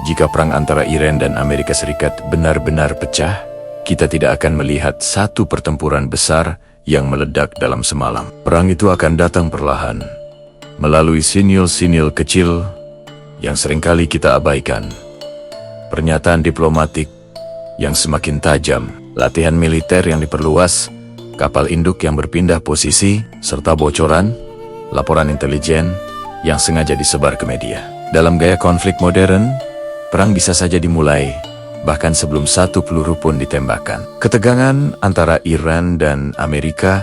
Jika perang antara Iran dan Amerika Serikat benar-benar pecah, kita tidak akan melihat satu pertempuran besar yang meledak dalam semalam. Perang itu akan datang perlahan, melalui sinyal-sinyal kecil yang seringkali kita abaikan. Pernyataan diplomatik yang semakin tajam, latihan militer yang diperluas, kapal induk yang berpindah posisi, serta bocoran, laporan intelijen yang sengaja disebar ke media. Dalam gaya konflik modern, perang bisa saja dimulai, bahkan sebelum satu peluru pun ditembakkan. Ketegangan antara Iran dan Amerika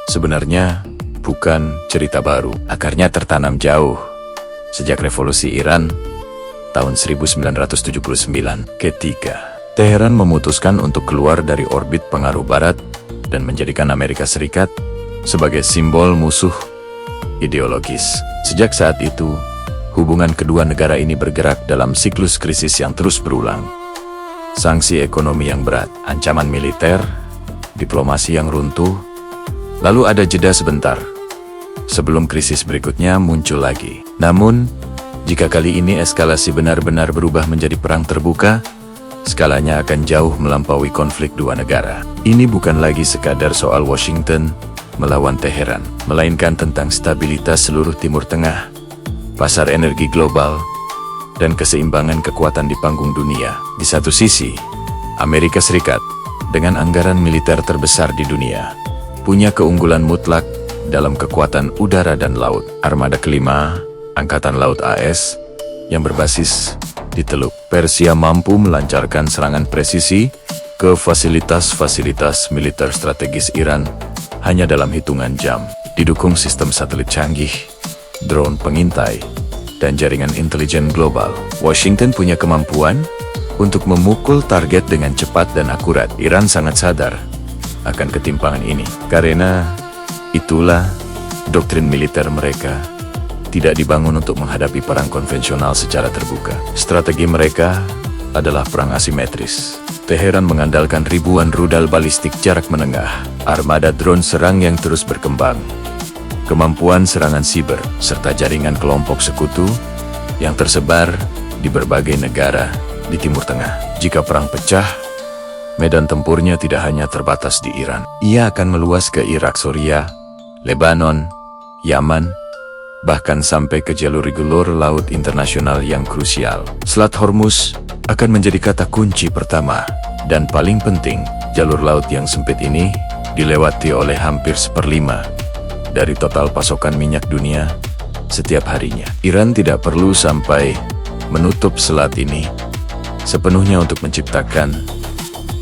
sebenarnya bukan cerita baru. Akarnya tertanam jauh sejak revolusi Iran tahun 1979, ketika Teheran memutuskan untuk keluar dari orbit pengaruh Barat dan menjadikan Amerika Serikat sebagai simbol musuh ideologis. Sejak saat itu, hubungan kedua negara ini bergerak dalam siklus krisis yang terus berulang. Sanksi ekonomi yang berat, ancaman militer, diplomasi yang runtuh, lalu ada jeda sebentar sebelum krisis berikutnya muncul lagi. Namun, jika kali ini eskalasi benar-benar berubah menjadi perang terbuka, skalanya akan jauh melampaui konflik dua negara. Ini bukan lagi sekadar soal Washington melawan Teheran, melainkan tentang stabilitas seluruh Timur Tengah, pasar energi global, dan keseimbangan kekuatan di panggung dunia. Di satu sisi, Amerika Serikat, dengan anggaran militer terbesar di dunia, punya keunggulan mutlak dalam kekuatan udara dan laut. Armada kelima, Angkatan Laut AS, yang berbasis di Teluk Persia mampu melancarkan serangan presisi ke fasilitas-fasilitas militer strategis Iran hanya dalam hitungan jam, didukung sistem satelit canggih, drone pengintai, dan jaringan intelijen global. Washington punya kemampuan untuk memukul target dengan cepat dan akurat. Iran sangat sadar akan ketimpangan ini. Karena itulah doktrin militer mereka tidak dibangun untuk menghadapi perang konvensional secara terbuka. Strategi mereka adalah perang asimetris. Teheran mengandalkan ribuan rudal balistik jarak menengah, armada drone serang yang terus berkembang, kemampuan serangan siber, serta jaringan kelompok sekutu yang tersebar di berbagai negara di Timur Tengah. Jika perang pecah, medan tempurnya tidak hanya terbatas di Iran. Ia akan meluas ke Irak, Suriah, Lebanon, Yaman, bahkan sampai ke jalur laut internasional yang krusial. Selat Hormuz akan menjadi kata kunci pertama, dan paling penting, jalur laut yang sempit ini dilewati oleh hampir 1/5 dari total pasokan minyak dunia setiap harinya. Iran tidak perlu sampai menutup selat ini sepenuhnya untuk menciptakan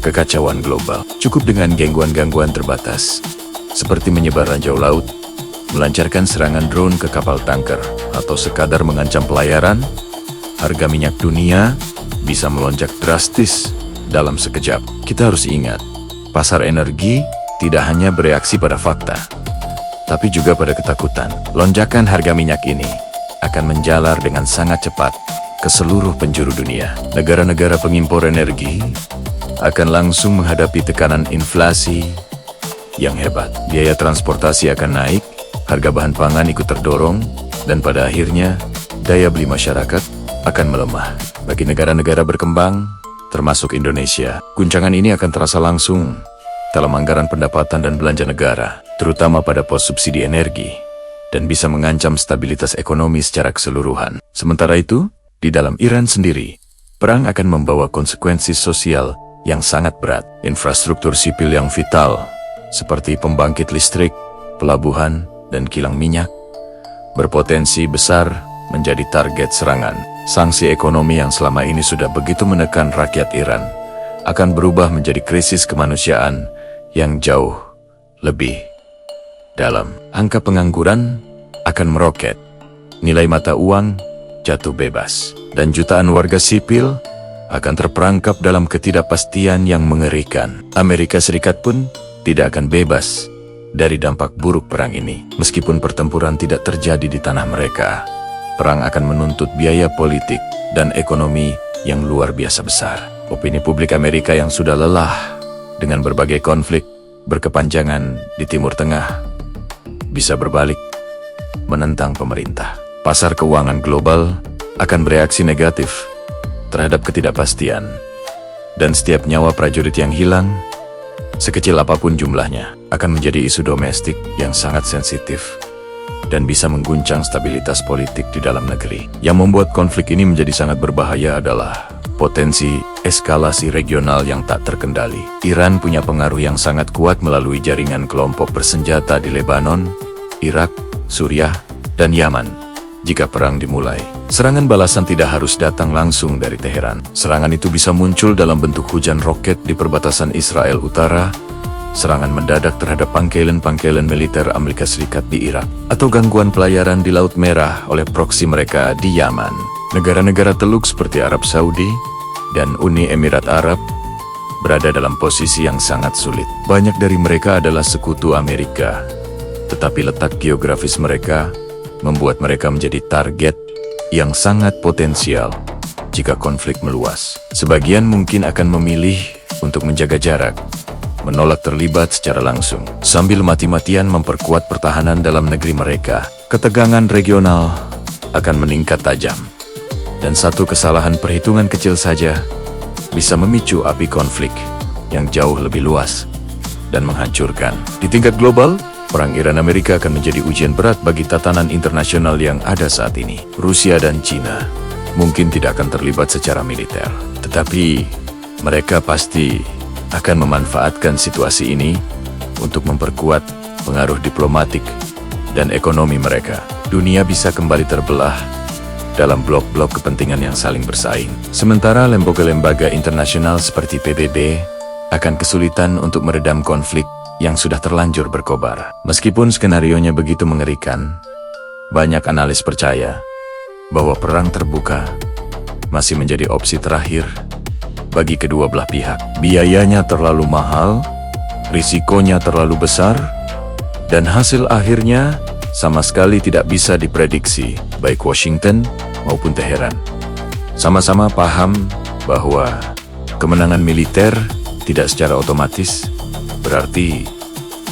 kekacauan global. Cukup dengan gangguan-gangguan terbatas, seperti menyebar ranjau laut, melancarkan serangan drone ke kapal tanker, atau sekadar mengancam pelayaran, harga minyak dunia bisa melonjak drastis dalam sekejap. Kita harus ingat, pasar energi tidak hanya bereaksi pada fakta, tapi juga pada ketakutan. Lonjakan harga minyak ini akan menjalar dengan sangat cepat ke seluruh penjuru dunia. Negara-negara pengimpor energi akan langsung menghadapi tekanan inflasi yang hebat. Biaya transportasi akan naik, harga bahan pangan ikut terdorong, dan pada akhirnya daya beli masyarakat akan melemah. Bagi negara-negara berkembang, termasuk Indonesia, guncangan ini akan terasa langsung dalam anggaran pendapatan dan belanja negara, terutama pada pos subsidi energi, dan bisa mengancam stabilitas ekonomi secara keseluruhan. Sementara itu, di dalam Iran sendiri, perang akan membawa konsekuensi sosial yang sangat berat. Infrastruktur sipil yang vital, seperti pembangkit listrik, pelabuhan, dan kilang minyak, berpotensi besar menjadi target serangan. Sanksi ekonomi yang selama ini sudah begitu menekan rakyat Iran akan berubah menjadi krisis kemanusiaan yang jauh lebih dalam. Angka pengangguran akan meroket, nilai mata uang jatuh bebas, dan jutaan warga sipil akan terperangkap dalam ketidakpastian yang mengerikan. Amerika Serikat pun tidak akan bebas dari dampak buruk perang ini. Meskipun pertempuran tidak terjadi di tanah mereka, perang akan menuntut biaya politik dan ekonomi yang luar biasa besar. Opini publik Amerika yang sudah lelah dengan berbagai konflik berkepanjangan di Timur Tengah bisa berbalik menentang pemerintah. Pasar keuangan global akan bereaksi negatif terhadap ketidakpastian. Dan setiap nyawa prajurit yang hilang, sekecil apapun jumlahnya, akan menjadi isu domestik yang sangat sensitif dan bisa mengguncang stabilitas politik di dalam negeri. Yang membuat konflik ini menjadi sangat berbahaya adalah potensi eskalasi regional yang tak terkendali. Iran punya pengaruh yang sangat kuat melalui jaringan kelompok bersenjata di Lebanon, Irak, Suriah, dan Yaman. Jika perang dimulai, serangan balasan tidak harus datang langsung dari Teheran. Serangan itu bisa muncul dalam bentuk hujan roket di perbatasan Israel Utara, serangan mendadak terhadap pangkalan-pangkalan militer Amerika Serikat di Irak, atau gangguan pelayaran di Laut Merah oleh proksi mereka di Yaman. Negara-negara Teluk seperti Arab Saudi dan Uni Emirat Arab berada dalam posisi yang sangat sulit. Banyak dari mereka adalah sekutu Amerika, tetapi letak geografis mereka membuat mereka menjadi target yang sangat potensial jika konflik meluas. Sebagian mungkin akan memilih untuk menjaga jarak, menolak terlibat secara langsung, sambil mati-matian memperkuat pertahanan dalam negeri mereka. Ketegangan regional akan meningkat tajam, dan satu kesalahan perhitungan kecil saja bisa memicu api konflik yang jauh lebih luas dan menghancurkan. Di tingkat global, perang Iran-Amerika akan menjadi ujian berat bagi tatanan internasional yang ada saat ini. Rusia dan China mungkin tidak akan terlibat secara militer, tetapi mereka pasti akan memanfaatkan situasi ini untuk memperkuat pengaruh diplomatik dan ekonomi mereka. Dunia bisa kembali terbelah dalam blok-blok kepentingan yang saling bersaing. Sementara lembaga-lembaga internasional seperti PBB akan kesulitan untuk meredam konflik yang sudah terlanjur berkobar. Meskipun skenarionya begitu mengerikan, banyak analis percaya bahwa perang terbuka masih menjadi opsi terakhir bagi kedua belah pihak. Biayanya terlalu mahal, risikonya terlalu besar, dan hasil akhirnya sama sekali tidak bisa diprediksi. Baik Washington maupun Teheran sama-sama paham bahwa kemenangan militer tidak secara otomatis berarti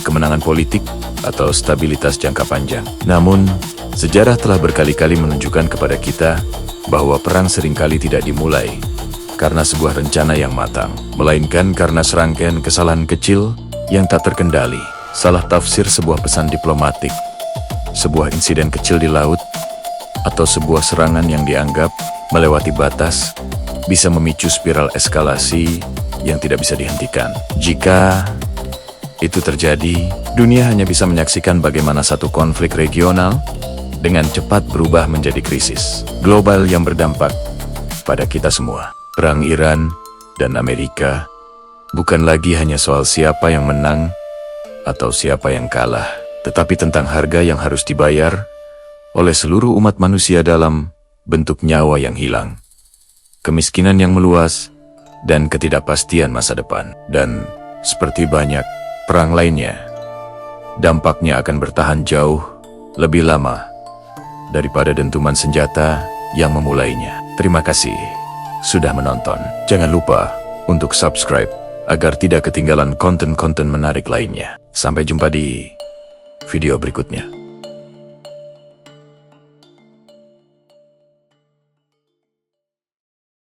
kemenangan politik atau stabilitas jangka panjang. Namun, sejarah telah berkali-kali menunjukkan kepada kita bahwa perang seringkali tidak dimulai karena sebuah rencana yang matang, melainkan karena serangkaian kesalahan kecil yang tak terkendali. Salah tafsir sebuah pesan diplomatik, sebuah insiden kecil di laut, atau sebuah serangan yang dianggap melewati batas bisa memicu spiral eskalasi yang tidak bisa dihentikan. Jika itu terjadi, dunia hanya bisa menyaksikan bagaimana satu konflik regional dengan cepat berubah menjadi krisis global yang berdampak pada kita semua. Perang Iran dan Amerika bukan lagi hanya soal siapa yang menang atau siapa yang kalah, tetapi tentang harga yang harus dibayar oleh seluruh umat manusia dalam bentuk nyawa yang hilang, kemiskinan yang meluas, dan ketidakpastian masa depan. Dan seperti banyak perang lainnya, dampaknya akan bertahan jauh lebih lama daripada dentuman senjata yang memulainya. Terima kasih sudah menonton. Jangan lupa untuk subscribe agar tidak ketinggalan konten-konten menarik lainnya. Sampai jumpa di video berikutnya.